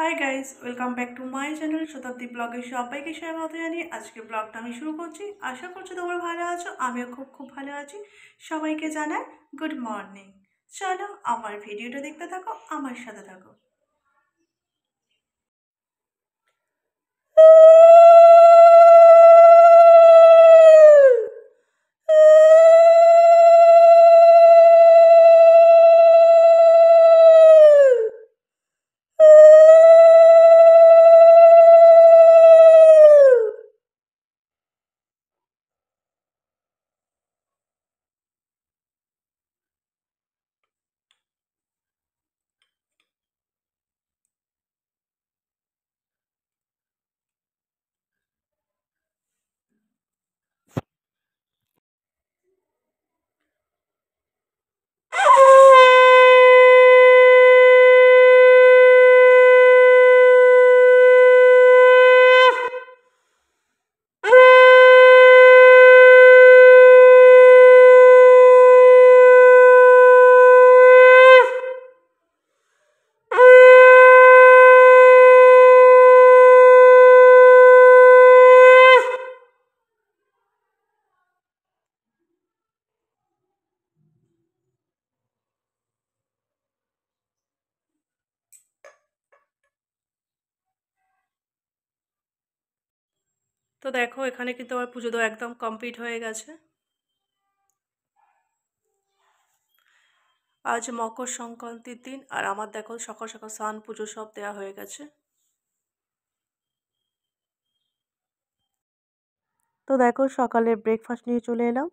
Hi guys, welcome back to my channel শতাব্দী ব্লগে সবাইকে স্বাগত জানিয়ে আজকে ব্লগটা আমি শুরু করছি। আশা করছি তোমরা ভালো আছো, আমিও খুব ভালো আছি। সবাইকে জানাই গুড মর্নিং। চলো আমার ভিডিওটা দেখতে থাকো, আমার সাথে থাকো। তো দেখো, এখানে কিন্তু আমার পুজো দেওয়া একদম কমপ্লিট হয়ে গেছে। আজ মকর সংক্রান্তির দিন, আর আমার দেখো সকাল সকাল স্নান পুজো সব দেওয়া হয়ে গেছে। তো দেখো, সকালে ব্রেকফাস্ট নিয়ে চলে এলাম।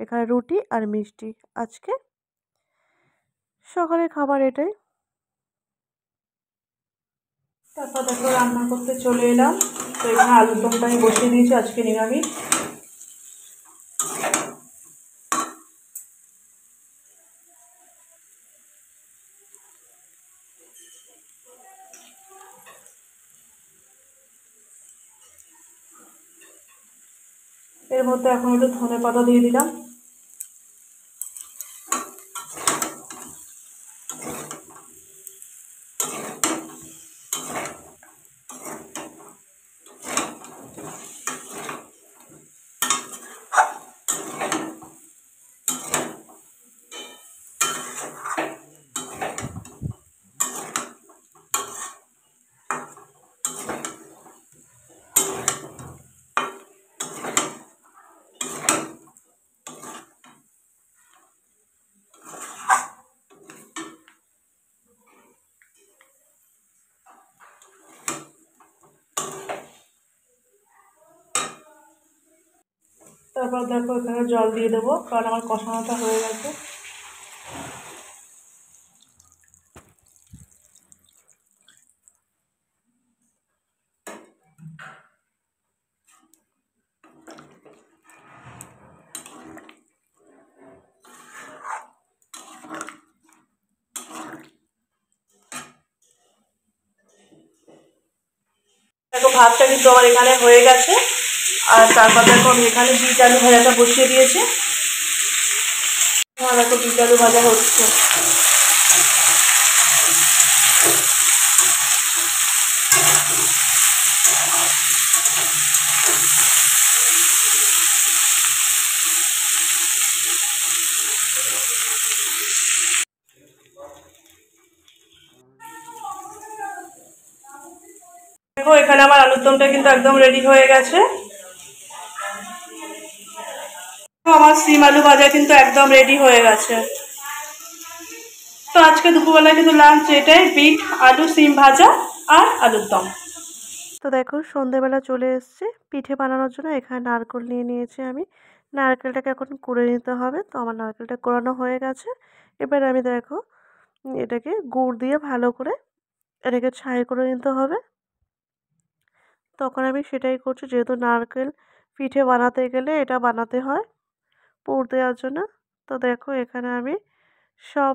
এখানে রুটি আর মিষ্টি আজকে সকালের খাবার এটাই। তারপর দেখো রান্না করতে চলে এলাম। তো এখানে আলুর দমটা আমি বসিয়ে দিয়েছি, আজকে নিরামিষ। এর মধ্যে এখন একটু ধনে পাতা দিয়ে দিলাম। তারপর দেখো এখানে জল দিয়ে দেবো, কারণ আমার কষানোটা হয়ে গেছে। দেখো ভাতটা কিন্তু আমার এখানে হয়ে গেছে। আর তারপর দেখো আমি এখানে বিট আলু ভাজাটা বসিয়ে দিয়েছি। দেখো বিট আলু ভাজা হচ্ছে। দেখো এখানে আমার আলুর দমটা কিন্তু একদম রেডি হয়ে গেছে। আমার সিম আলু ভাজা কিন্তু একদম রেডি হয়ে গেছে। তো আজকে দুপুরবেলায় কিন্তু লাঞ্চ এটাই, বিট আলু সিম ভাজা আর আলুর দম। তো দেখো সন্ধেবেলা চলে এসছে পিঠে বানানোর জন্য। এখানে নারকেল নিয়ে নিয়েছি আমি। নারকেলটাকে এখন কুড়ে নিতে হবে। তো আমার নারকেলটা কোড়ানো হয়ে গেছে। এবার আমি দেখো এটাকে গুড় দিয়ে ভালো করে এটাকে ছাই করে নিতে হবে। তখন আমি সেটাই করছি, যেহেতু নারকেল পিঠে বানাতে গেলে এটা বানাতে হয় পুর দেওয়ার জন্য। তো দেখো এখানে আমি সব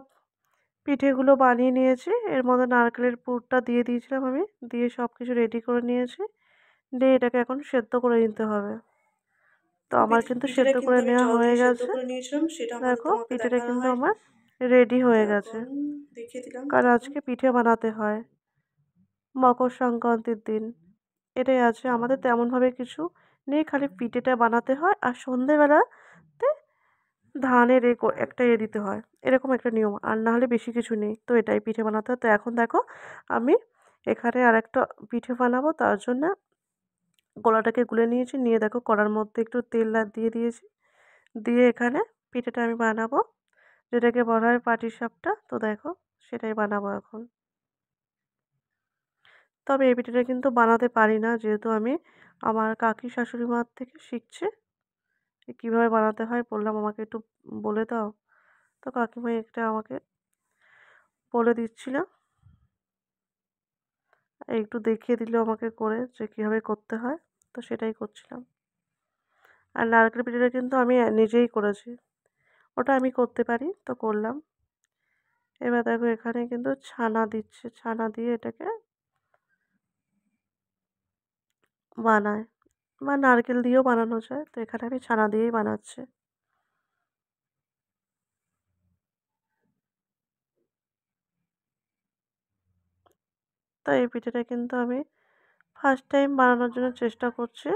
পিঠেগুলো বানিয়ে নিয়েছি। এর মধ্যে নারকেলের পুরটা দিয়ে দিয়েছিলাম আমি, দিয়ে সব কিছু রেডি করে নিয়েছি। দিয়ে এটাকে এখন সেদ্ধ করে নিতে হবে। তো আমার কিন্তু সেদ্ধ করে নেওয়া হয়ে গেছে। দেখো পিঠেটা কিন্তু আমার রেডি হয়ে গেছে, কারণ আজকে পিঠে বানাতে হয়। মকর সংক্রান্তির দিন। এটাই আছে, আমাদের তেমনভাবে কিছু নেই, খালি পিঠেটা বানাতে হয় আর সন্ধেবেলাতে ধানের একটা দিতে হয়, এরকম একটা নিয়ম, আর না হলে বেশি কিছু নেই। তো এটাই পিঠে বানাতে হয়। তো এখন দেখো আমি এখানে আরেকটা পিঠে বানাবো, তার জন্য গোলাটাকে গুলে নিয়েছি, নিয়ে দেখো কড়ার মধ্যে একটু তেল দিয়ে দিয়েছি, দিয়ে এখানে পিঠেটা আমি বানাবো, যেটাকে বলা হয় পাটিসাপটা। তো দেখো সেটাই বানাবো এখন। তবে এই পিঠেটা কিন্তু বানাতে পারি না, যেহেতু আমি আমার কাকি শাশুড়ি মার থেকে শিখছি। কীভাবে বানাতে হয় বললাম আমাকে একটু বলে দাও। তো কাকিমা একটা আমাকে বলে দিচ্ছিল, একটু দেখিয়ে দিল আমাকে করে যে কীভাবে করতে হয়। তো সেটাই করছিলাম। আর নারকেল পিঠেটা কিন্তু আমি নিজেই করেছি, ওটা আমি করতে পারি, তো করলাম। এবার দেখো এখানে কিন্তু ছানা দিচ্ছে, ছানা দিয়ে এটাকে বানায়, বা নারকেল দিয়েও বানানো যায়। তো এখানে আমি ছানা দিয়েই বানাচ্ছি। তো এই পিঠেটা কিন্তু আমি ফার্স্ট টাইম বানানোর জন্য চেষ্টা করছি।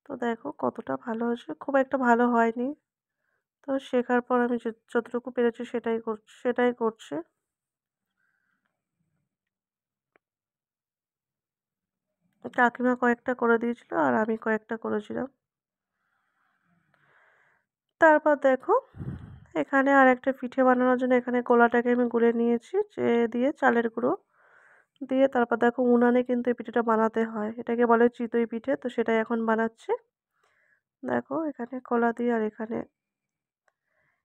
তো দেখো কতটা ভালো হয়েছে, খুব একটা ভালো হয়নি। তো শেখার পর আমি যতটুকু পেরেছি সেটাই করছি। কাকিমা কয়েকটা করে দিয়েছিল আর আমি কয়েকটা করেছিলাম। তারপর দেখো এখানে আর একটা পিঠে বানানোর জন্য এখানে গোলাটাকে আমি গুলে নিয়েছি, দিয়ে চালের গুঁড়ো দিয়ে তারপর দেখো উনানে কিন্তু এই পিঠেটা বানাতে হয়, এটাকে বলে চিতই পিঠে। তো সেটাই এখন বানাচ্ছি। দেখো এখানে কলা দিয়ে, আর এখানে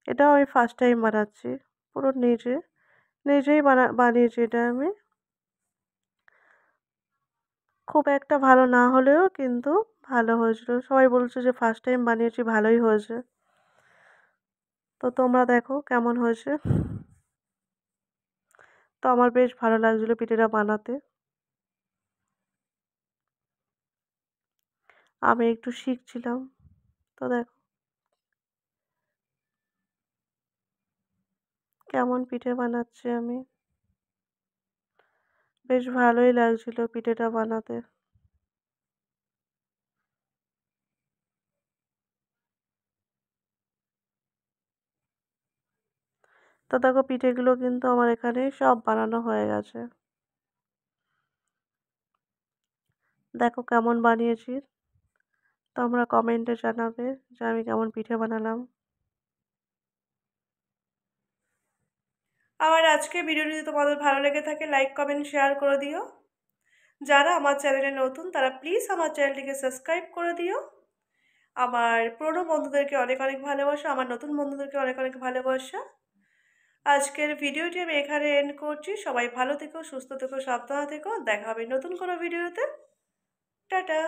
এটাও আমি ফার্স্ট টাইম বানাচ্ছি, পুরো নিজেই বানিয়েছি এটা আমি। খুব একটা ভালো না হলেও কিন্তু ভালো হয়েছিল, সবাই বলছে যে ফার্স্ট টাইম বানিয়েছি, ভালোই হয়েছে। তো তোমরা দেখো কেমন হয়েছে। তো আমার বেশ ভালো লাগছিলো পিঠেটা বানাতে। আমি একটু শিখছিলাম। তো দেখো কেমন পিঠে বানাচ্ছি আমি, বেশ ভালোই লাগছিল পিঠেটা বানাতে। তো দেখো পিঠেগুলো কিন্তু আমার এখানে সব বানানো হয়ে গেছে। দেখো কেমন বানিয়েছি, তোমরা কমেন্টে জানাবে যে আমি কেমন পিঠে বানালাম। আমার আজকে ভিডিওটি যদি তোমাদের ভালো লেগে থাকে লাইক কমেন্ট শেয়ার করে দিও। যারা আমার চ্যানেলে নতুন তারা প্লিজ আমার চ্যানেলটিকে সাবস্ক্রাইব করে দিও। আমার পুরনো বন্ধুদেরকে অনেক অনেক ভালোবাসা, আমার নতুন বন্ধুদেরকে অনেক অনেক ভালোবাসা। আজকের ভিডিওটি আমি এখানে এন্ড করছি। সবাই ভালো থেকো, সুস্থ থেকো, সাবধানে থেকো। দেখা হবে নতুন কোনো ভিডিওতে। টাটা।